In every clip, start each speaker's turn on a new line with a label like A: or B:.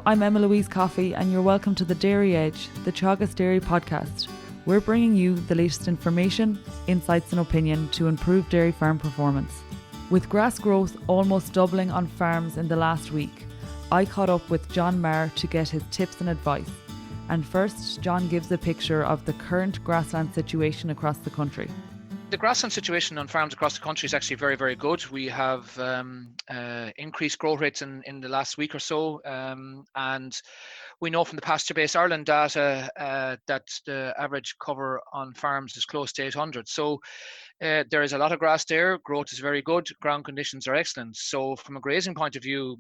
A: I'm Emma-Louise Coffey and you're welcome to The Dairy Edge, the Teagasc Dairy podcast. We're bringing you the latest information, insights and opinion to improve dairy farm performance. With grass growth almost doubling on farms in the last week, I caught up with John Maher to get his tips and advice. And first, John gives a picture of the current grassland situation across the country.
B: The grassland situation on farms across the country is actually very, very good. We have increased growth rates in the last week or so. And we know from the pasture-based Ireland data that the average cover on farms is close to 800. So there is a lot of grass there. Growth is very good. Ground conditions are excellent. So from a grazing point of view,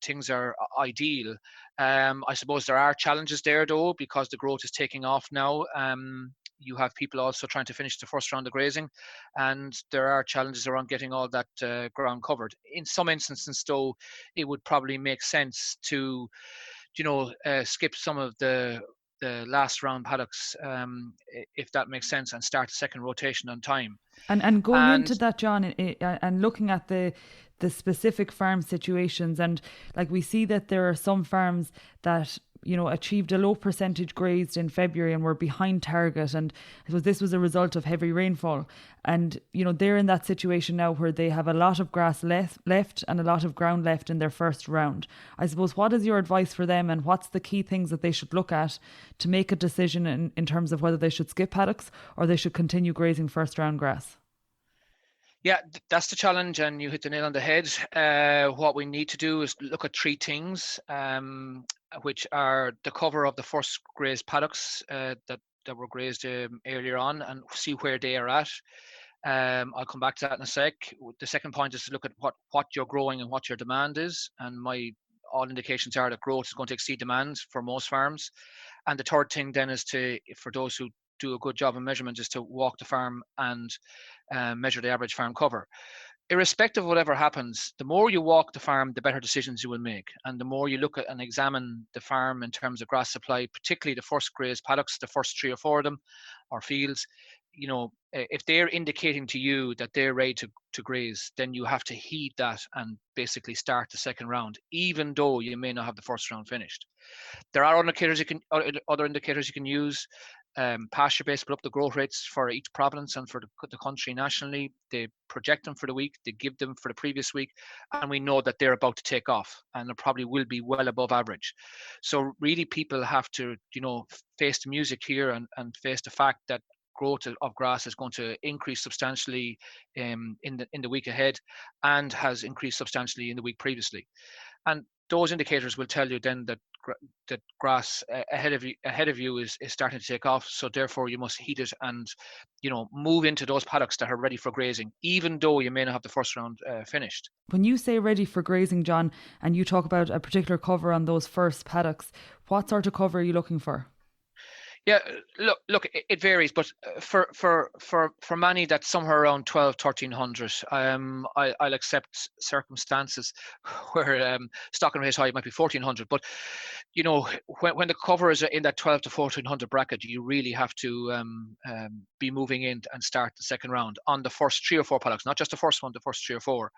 B: things are ideal. I suppose there are challenges there though, because the growth is taking off now. You have people also trying to finish the first round of grazing, and there are challenges around getting all that ground covered. In some instances though, it would probably make sense to, skip some of the last round paddocks, if that makes sense, and start the second rotation on time.
A: And going into that, John, and looking at the specific farm situations, and like we see that there are some farms that achieved a low percentage grazed in February and were behind target, and I suppose this was a result of heavy rainfall, and they're in that situation now where they have a lot of grass left and a lot of ground left in their first round. I suppose, what is your advice for them, and what's the key things that they should look at to make a decision in terms of whether they should skip paddocks or they should continue grazing first round grass?
B: Yeah, that's the challenge, and you hit the nail on the head. What we need to do is look at three things, which are the cover of the first grazed paddocks that were grazed earlier on, and see where they are at. I'll come back to that in a sec. The second point is to look at what you're growing and what your demand is, and all indications are that growth is going to exceed demand for most farms. And the third thing then is for those who do a good job of measurement, is to walk the farm and measure the average farm cover. Irrespective of whatever happens, the more you walk the farm, the better decisions you will make. And the more you look at and examine the farm in terms of grass supply, particularly the first grazed paddocks, the first 3 or 4 of them, or fields, if they're indicating to you that they're ready to graze, then you have to heed that and basically start the second round, even though you may not have the first round finished. There are other indicators you can use. Pasture-based put up the growth rates for each province and for the country nationally. They project them for the week, they give them for the previous week, and we know that they're about to take off, and it probably will be well above average. So really, people have to, face the music here and face the fact that growth of grass is going to increase substantially in the week ahead, and has increased substantially in the week previously. And those indicators will tell you then that grass ahead of you is starting to take off. So therefore you must heed it and move into those paddocks that are ready for grazing, even though you may not have the first round finished.
A: When you say ready for grazing, John, and you talk about a particular cover on those first paddocks, what sort of cover are you looking for?
B: Yeah, look, it varies, but for many, that's somewhere around 1,200-1,300. I'll accept circumstances where stocking rate high might be 1,400, but when the cover is in that 1,200 to 1,400 bracket, you really have to be moving in and start the second round on the first 3 or 4 paddocks, not just the first one, the first 3 or 4.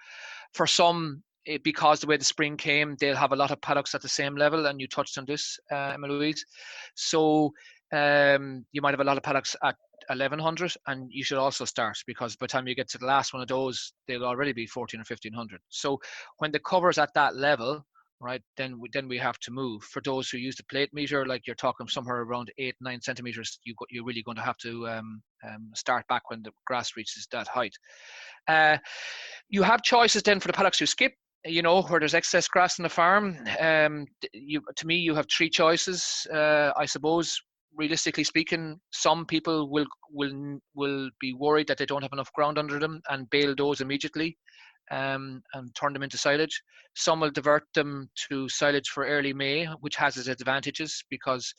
B: For some, because the way the spring came, they'll have a lot of paddocks at the same level, and you touched on this, Emma-Louise. So you might have a lot of paddocks at 1,100, and you should also start, because by the time you get to the last one of those, they'll already be 1,400 or 1,500. So when the cover's at that level, right, then we have to move. For those who use the plate meter, like you're talking somewhere around 8-9 centimeters, you're really going to have to start back when the grass reaches that height. You have choices then for the paddocks you skip. Where there's excess grass in the farm. To me, you have 3 choices. I suppose, realistically speaking, some people will be worried that they don't have enough ground under them and bale those immediately and turn them into silage. Some will divert them to silage for early May, which has its advantages, because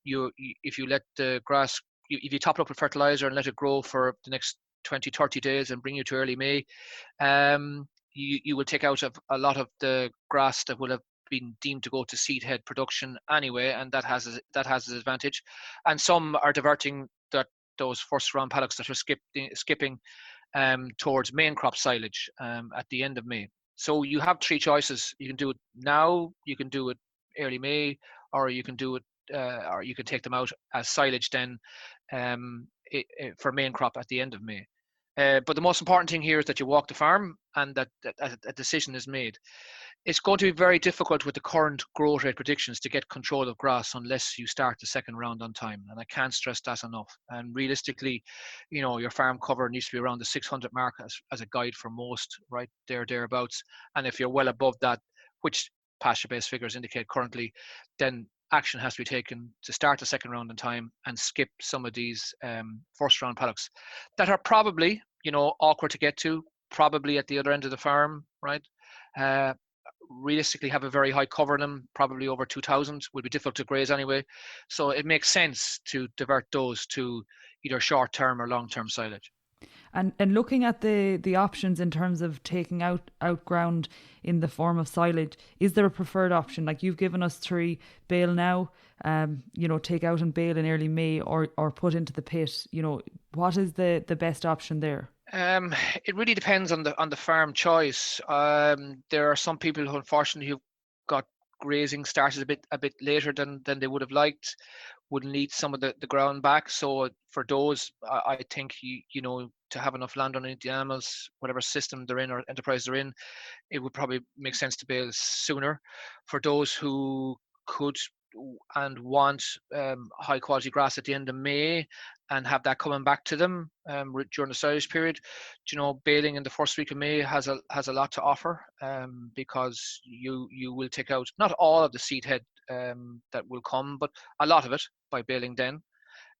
B: if you let the grass, if you top it up with fertilizer and let it grow for the next 20-30 days and bring you to early May, you will take out a lot of the grass that will have been deemed to go to seed head production anyway, and that has its advantage. And some are diverting those first round paddocks that are skipping towards main crop silage at the end of May. So you have 3 choices. You can do it now, you can do it early May, or you can do it, or you can take them out as silage then for main crop at the end of May. But the most important thing here is that you walk the farm and that a decision is made. It's going to be very difficult with the current growth rate predictions to get control of grass unless you start the second round on time. And I can't stress that enough. And realistically, your farm cover needs to be around the 600 mark as a guide for most, right there, thereabouts. And if you're well above that, which pasture-based figures indicate currently, then action has to be taken to start the second round in time and skip some of these first round paddocks that are probably, awkward to get to, probably at the other end of the farm, right? Realistically have a very high cover in them, probably over 2,000, will be difficult to graze anyway. So it makes sense to divert those to either short-term or long-term silage.
A: And looking at the options in terms of taking out ground in the form of silage, is there a preferred option? Like you've given us 3, bale now, take out and bale in early May, or put into the pit. What is the best option there?
B: It really depends on the farm choice. There are some people who unfortunately who've got grazing started a bit later than they would have liked, would need some of the ground back. So for those, I think to have enough land underneath the animals, whatever system they're in or enterprise they're in, it would probably make sense to bale sooner. For those who could and want high quality grass at the end of May and have that coming back to them during the silage period, baling in the first week of May has a lot to offer, because you will take out not all of the seed head that will come, but a lot of it by baling then.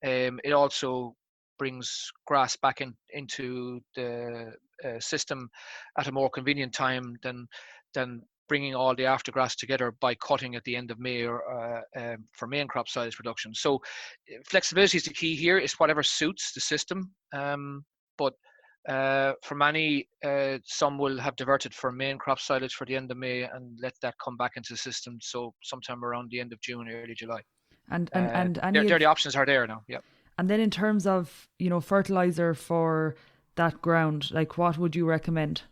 B: It also brings grass back into the system at a more convenient time than bringing all the aftergrass together by cutting at the end of May or for main crop silage production. So flexibility is the key here. It's whatever suits the system. But for many, some will have diverted for main crop silage for the end of May and let that come back into the system. So sometime around the end of June, early July. And the options are there now. Yeah.
A: And then in terms of fertilizer for that ground, like what would you recommend?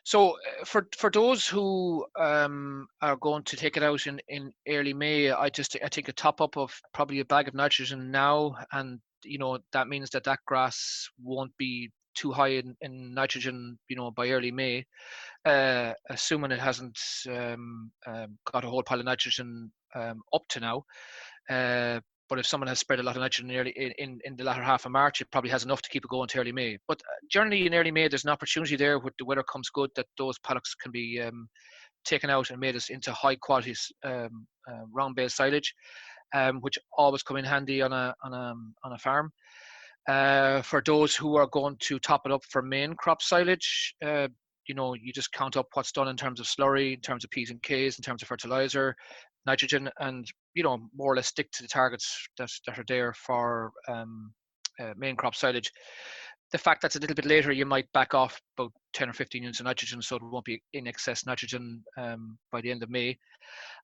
B: So for those who are going to take it out in early May, I think a top up of probably a bag of nitrogen now, and that means that grass won't be too high in nitrogen, by early May, assuming it hasn't got a whole pile of nitrogen up to now. But if someone has spread a lot of nitrogen in the latter half of March, it probably has enough to keep it going to early May. But generally in early May, there's an opportunity there where the weather comes good that those paddocks can be taken out and made into high quality round bale silage, which always come in handy on a farm. For those who are going to top it up for main crop silage, you just count up what's done in terms of slurry, in terms of P's and K's, in terms of fertilizer, nitrogen, and more or less stick to the targets that are there for main crop silage. The fact that's a little bit later, you might back off about 10 or 15 units of nitrogen, so it won't be in excess nitrogen by the end of May.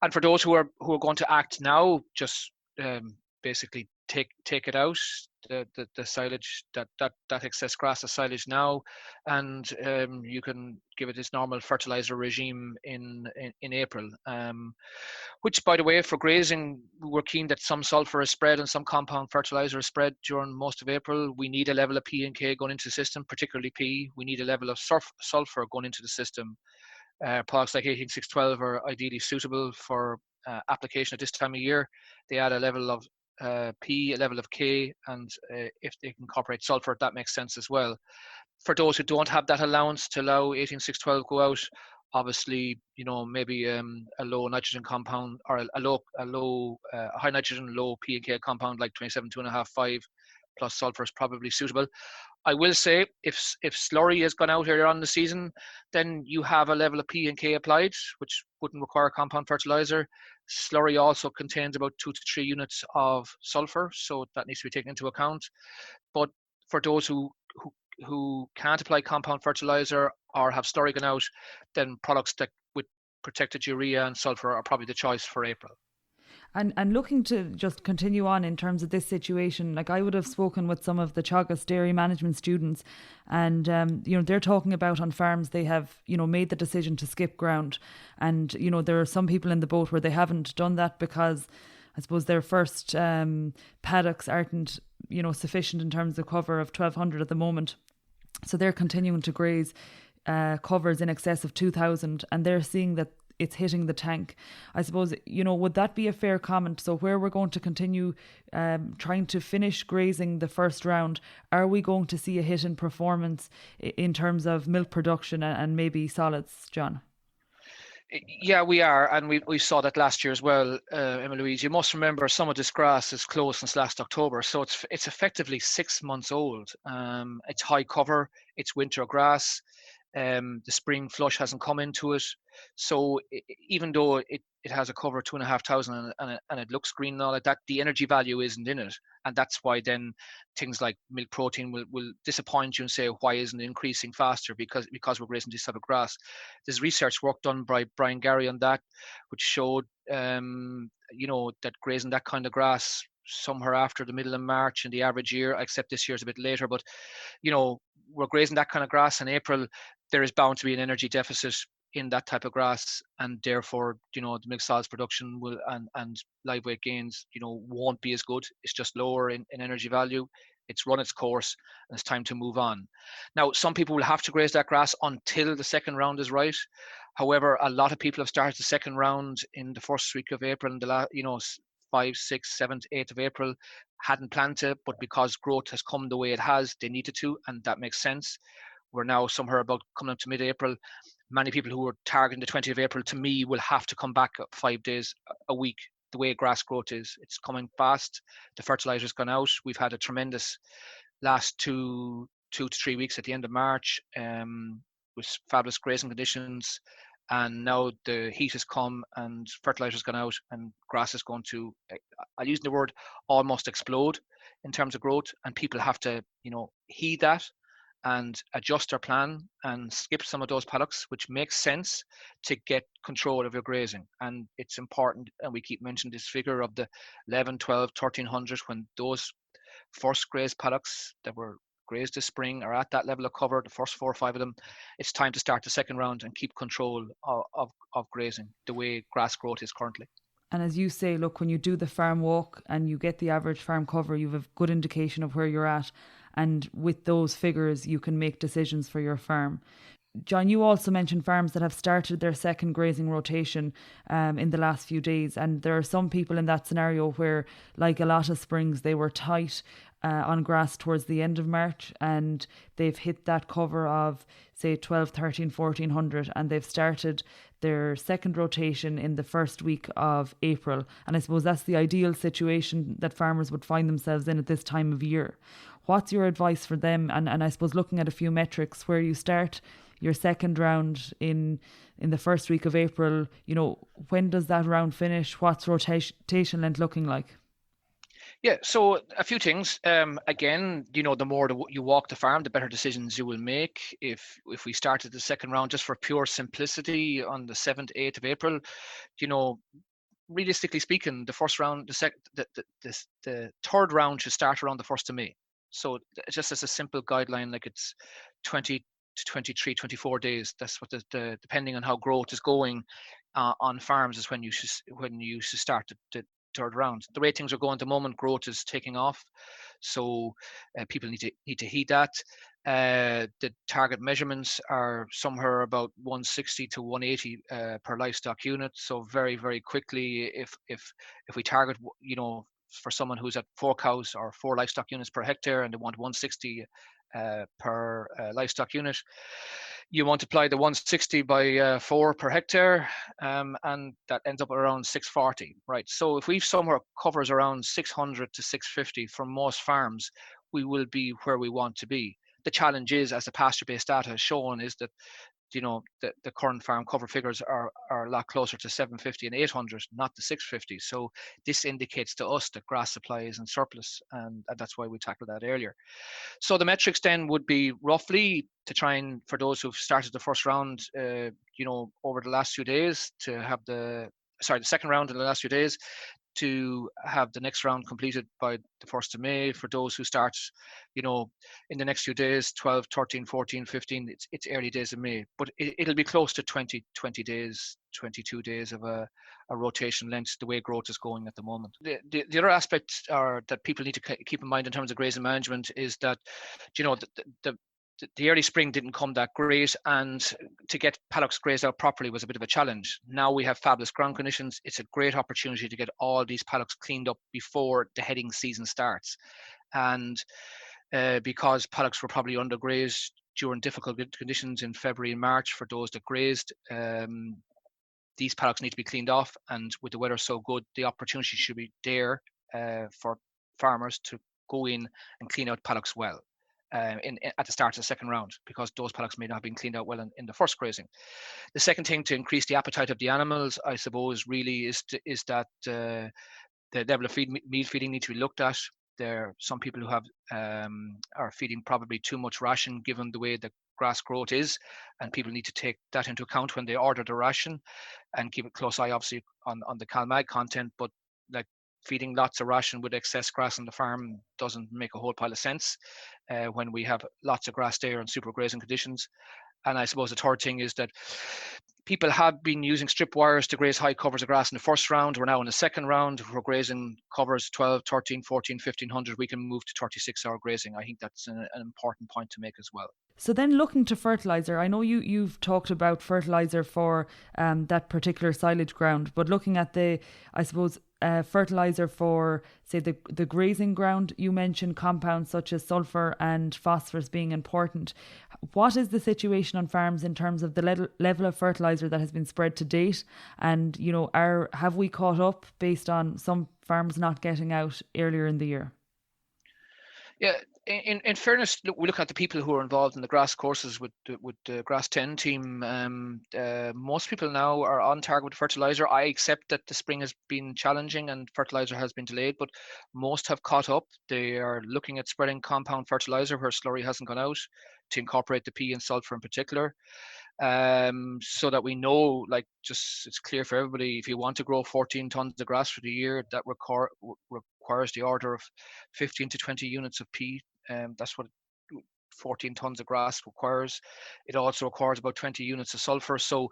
B: And for those who are going to act now, just basically take it out, the silage, that excess grass of silage now, and you can give it its normal fertilizer regime in April. Which, by the way, for grazing, we're keen that some sulfur is spread and some compound fertilizer is spread during most of April. We need a level of P and K going into the system, particularly P. We need a level of sulfur going into the system. Products like 18612 are ideally suitable for application at this time of year. They add a level of P, a level of K, and if they can incorporate sulfur, that makes sense as well. For those who don't have that allowance to allow 18612 go out, obviously, maybe a low nitrogen compound or a high nitrogen, low P and K compound like 27.2.5, 5 plus sulfur is probably suitable. I will say if slurry has gone out earlier on in the season, then you have a level of P and K applied, which wouldn't require compound fertilizer. Slurry also contains about 2 to 3 units of sulfur, so that needs to be taken into account. But for those who can't apply compound fertilizer or have slurry gone out, then products that with protected urea and sulfur are probably the choice for April.
A: And looking to just continue on in terms of this situation, like I would have spoken with some of the Teagasc dairy management students, and they're talking about on farms they have made the decision to skip ground, and there are some people in the boat where they haven't done that because I suppose their first paddocks aren't sufficient in terms of cover of 1,200 at the moment, so they're continuing to graze covers in excess of 2,000, and they're seeing that it's hitting the tank. I suppose, would that be a fair comment? So where we're going to continue trying to finish grazing the first round, are we going to see a hit in performance in terms of milk production and maybe solids, John?
B: Yeah, we are, and we saw that last year as well, Emma-Louise. You must remember some of this grass is closed since last October, so it's effectively 6 months old. It's high cover, it's winter grass. The spring flush hasn't come into it, so even though it has a cover of 2,500 and it looks green and all like that, the energy value isn't in it, and that's why then things like milk protein will disappoint you and say, why isn't it increasing faster? Because we're grazing this type of grass. There's research work done by Brian Gary on that, which showed that grazing that kind of grass somewhere after the middle of March in the average year, except this year's a bit later, but we're grazing that kind of grass in April, there is bound to be an energy deficit in that type of grass, and therefore the milk solids production will and live weight gains won't be as good. It's just lower in energy value. It's run its course and it's time to move on. Now, some people will have to graze that grass until the second round is right. However, a lot of people have started the second round in the first week of April, and the 5th, 6th, 7th, 8th of April, hadn't planned to, but because growth has come the way it has, they needed to, and that makes sense. We're now somewhere about coming up to mid-April. Many people who were targeting the 20th of April, to me, will have to come back 5 days a week. The way grass growth is, it's coming fast. The fertilizer's gone out. We've had a tremendous last 2 to 3 weeks at the end of March with fabulous grazing conditions. And now the heat has come and fertilizer's gone out and grass is going to, I'll use the word, almost explode in terms of growth. And people have to, heed that and adjust their plan and skip some of those paddocks, which makes sense to get control of your grazing. And it's important, and we keep mentioning this figure of the 11, 12, 1,300, when those first grazed paddocks that were grazed this spring are at that level of cover, the first 4 or 5 of them, it's time to start the second round and keep control of grazing the way grass growth is currently.
A: And as you say, look, when you do the farm walk and you get the average farm cover, you have a good indication of where you're at. And with those figures, you can make decisions for your farm. John, you also mentioned farms that have started their second grazing rotation in the last few days. And there are some people in that scenario where, like a lot of springs, they were tight on grass towards the end of March, and they've hit that cover of, say, 12, 13, 1,400, and they've started their second rotation in the first week of April. And I suppose that's the ideal situation that farmers would find themselves in at this time of year. What's your advice for them? And I suppose looking at a few metrics, where you start your second round in the first week of April, when does that round finish? What's rotation length looking like?
B: Yeah, so a few things. Again, the more you walk the farm, the better decisions you will make. If we started the second round just for pure simplicity on the 7th, 8th of April, realistically speaking, the first round, the third round should start around the 1st of May. So just as a simple guideline, like it's 20 to 23, 24 days. That's what the depending on how growth is going on farms is when you should start the third round. The way things are going at the moment, growth is taking off, so people need to heed that. The target measurements are somewhere about 160 to 180 per livestock unit. So very, very quickly, if we target, for someone who's at 4 cows or 4 livestock units per hectare and they want 160 per livestock unit, you multiply the 160 by 4 per hectare, and that ends up around 640, right? So if we've somewhere covers around 600 to 650 from most farms, we will be where we want to be. The challenge is, as the pasture-based data has shown, is that the current farm cover figures are a lot closer to 750 and 800, not the 650. So this indicates to us that grass supply is in surplus, and that's why we tackled that earlier. So the metrics then would be roughly to try and, for those who've started the first round, over the last few days, to have the second round in the last few days, to have the next round completed by the 1st of May. For those who start, in the next few days, 12, 13, 14, 15, it's early days of May, but it'll be close to 20 days, 22 days of a rotation length, the way growth is going at the moment. The other aspect that people need to keep in mind in terms of grazing management is that, the early spring didn't come that great, and to get paddocks grazed out properly was a bit of a challenge. Now we have fabulous ground conditions. It's a great opportunity to get all these paddocks cleaned up before the heading season starts. And because paddocks were probably undergrazed during difficult conditions in February and March for those that grazed, these paddocks need to be cleaned off. And with the weather so good, the opportunity should be there for farmers to go in and clean out paddocks well. At the start of the second round, because those paddocks may not have been cleaned out well in the first grazing. The second thing to increase the appetite of the animals, I suppose, really is that the level of meal feeding needs to be looked at. There are some people who are feeding probably too much ration given the way the grass growth is, and people need to take that into account when they order the ration and keep a close eye, obviously, on the CalMag content. But like, feeding lots of ration with excess grass on the farm doesn't make a whole pile of sense when we have lots of grass there and super grazing conditions. And I suppose the third thing is that people have been using strip wires to graze high covers of grass in the first round. We're now in the second round. We're grazing covers 12, 13, 14, 1500. We can move to 36-hour grazing. I think that's an important point to make as well.
A: So then, looking to fertiliser, I know you've talked about fertiliser for that particular silage ground, but looking at fertiliser for, say, the grazing ground, you mentioned compounds such as sulphur and phosphorus being important. What is the situation on farms in terms of the level of fertiliser that has been spread to date? And, have we caught up based on some farms not getting out earlier in the year?
B: Yeah, in fairness, we look at the people who are involved in the grass courses with the Grass 10 team. Most people now are on target with fertiliser. I accept that the spring has been challenging and fertiliser has been delayed, but most have caught up. They are looking at spreading compound fertiliser where slurry hasn't gone out, to incorporate the P and sulphur in particular. So that we know, it's clear for everybody, if you want to grow 14 tons of grass for the year, that requires the order of 15 to 20 units of P. That's what 14 tons of grass requires. It also requires about 20 units of sulphur. So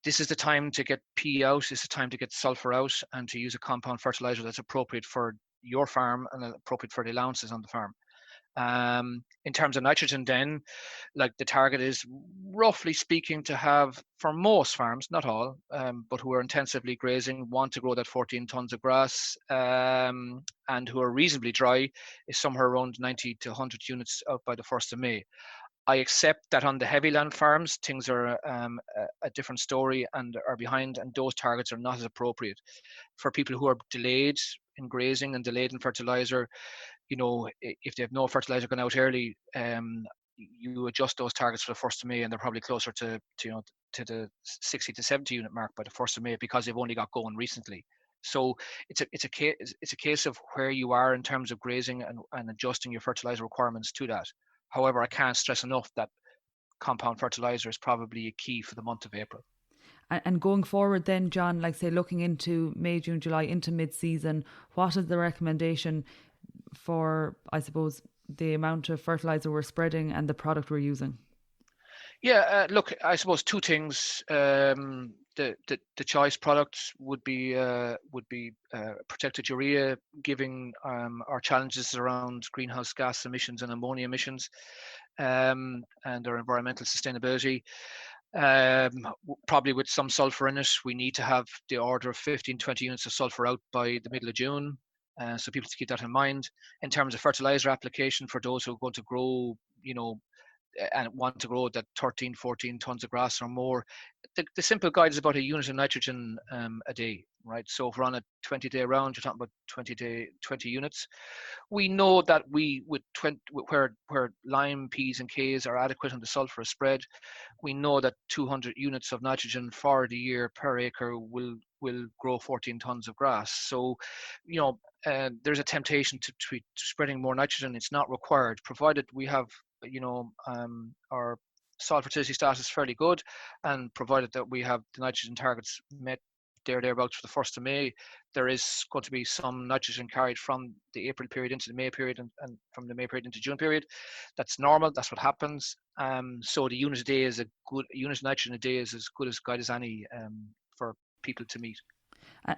B: this is the time to get P out, this is the time to get sulphur out, and to use a compound fertilizer that's appropriate for your farm and appropriate for the allowances on the farm. In terms of nitrogen, then, the target is, roughly speaking, to have, for most farms, not all, but who are intensively grazing, want to grow that 14 tons of grass, and who are reasonably dry, is somewhere around 90 to 100 units out by the 1st of May. I accept that on the heavy land farms, things are a different story and are behind, and those targets are not as appropriate. For people who are delayed in grazing and delayed in fertilizer, if they have no fertilizer going out early, you adjust those targets for the 1st of May, and they're probably closer to the 60 to 70 unit mark by the 1st of May, because they've only got going recently. So it's a case of where you are in terms of grazing and adjusting your fertilizer requirements to that. However, I can't stress enough that compound fertilizer is probably a key for the month of April.
A: And going forward then, John, looking into May, June, July, into mid-season, what is the recommendation for, I suppose, the amount of fertilizer we're spreading and the product we're using?
B: Yeah, look, I suppose two things. The choice products would be protected urea, giving our challenges around greenhouse gas emissions and ammonia emissions, and our environmental sustainability. Probably with some sulphur in it. We need to have the order of 15-20 units of sulphur out by the middle of June. So people to keep that in mind. In terms of fertilizer application, for those who are going to grow, and want to grow that 13, 14 tons of grass or more, the simple guide is about a unit of nitrogen a day, right? So if we're on a 20-day round, you're talking about 20 units. We know that where lime, P's and K's are adequate and the sulphur is spread, we know that 200 units of nitrogen for the year per acre will grow 14 tons of grass. So, there's a temptation to spreading more nitrogen. It's not required, provided we have, our soil fertility status is fairly good, and provided that we have the nitrogen targets met thereabouts for the 1st of May, there is going to be some nitrogen carried from the April period into the May period, and from the May period into June period. That's normal. That's what happens. So the unit of nitrogen a day is as good a guide as any for people to meet.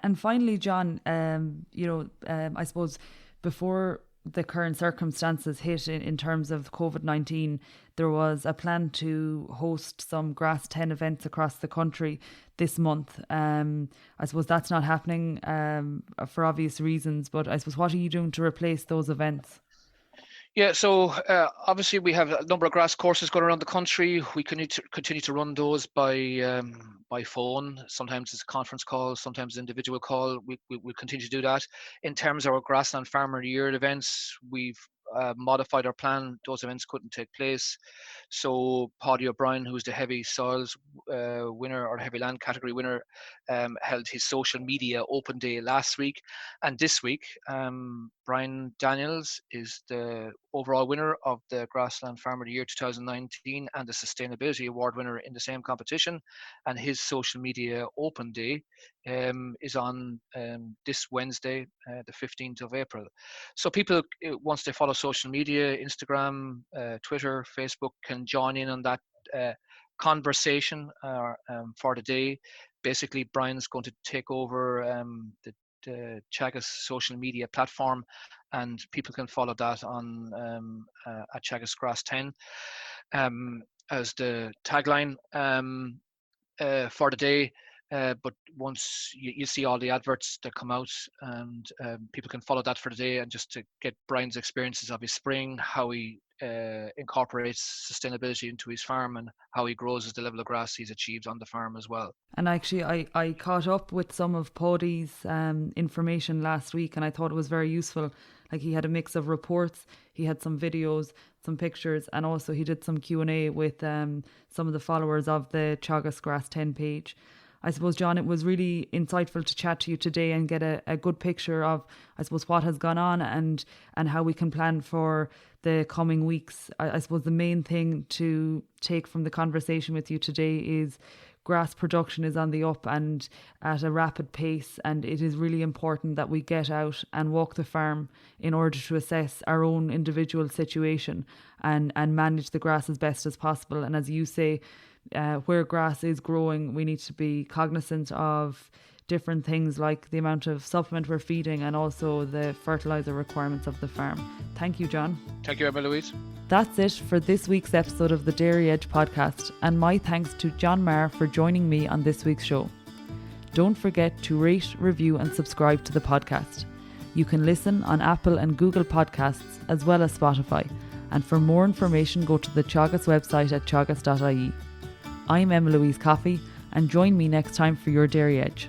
A: And finally, John, I suppose before the current circumstances hit in terms of COVID-19, there was a plan to host some Grass 10 events across the country this month. I suppose that's not happening for obvious reasons, but I suppose what are you doing to replace those events?
B: Yeah, so obviously we have a number of grass courses going around the country. We continue to run those by phone. Sometimes it's a conference call, sometimes an individual call. We'll continue to do that. In terms of our Grassland Farmer of the Year events, we've modified our plan. Those events couldn't take place. So Paddy O'Brien, who's the heavy soils winner or heavy land category winner, held his social media open day last week. And this week, Brian Daniels is the overall winner of the Grassland Farmer of the Year 2019 and the Sustainability Award winner in the same competition. And his social media open day is on this Wednesday, the 15th of April. So people, once they follow social media, Instagram, Twitter, Facebook, can join in on that conversation for the day. Basically, Brian's going to take over the Teagasc social media platform, and people can follow that on at Teagasc Grass 10 as the tagline for the day. But once you see all the adverts that come out, and people can follow that for the day, and just to get Brian's experiences of his spring, how he incorporates sustainability into his farm, and how he grows the level of grass he's achieved on the farm as well.
A: And actually I caught up with some of Paddy's information last week, and I thought it was very useful. Like, he had a mix of reports, he had some videos, some pictures, and also he did some Q&A with some of the followers of the Teagasc Grass 10 page. I suppose, John, it was really insightful to chat to you today and get a good picture of, I suppose, what has gone on and how we can plan for the coming weeks. I suppose the main thing to take from the conversation with you today is grass production is on the up and at a rapid pace, and it is really important that we get out and walk the farm in order to assess our own individual situation and manage the grass as best as possible. And as you say, where grass is growing, we need to be cognizant of different things like the amount of supplement we're feeding and also the fertiliser requirements of the farm. Thank you, John.
B: Thank you, Emma-Louise.
A: That's it for this week's episode of the Dairy Edge podcast, and my thanks to John Maher for joining me on this week's show. Don't forget to rate, review and subscribe to the podcast. You can listen on Apple and Google Podcasts as well as Spotify, and for more information go to the Teagasc website at teagasc.ie. I'm Emma-Louise Coffey, and join me next time for your Dairy Edge.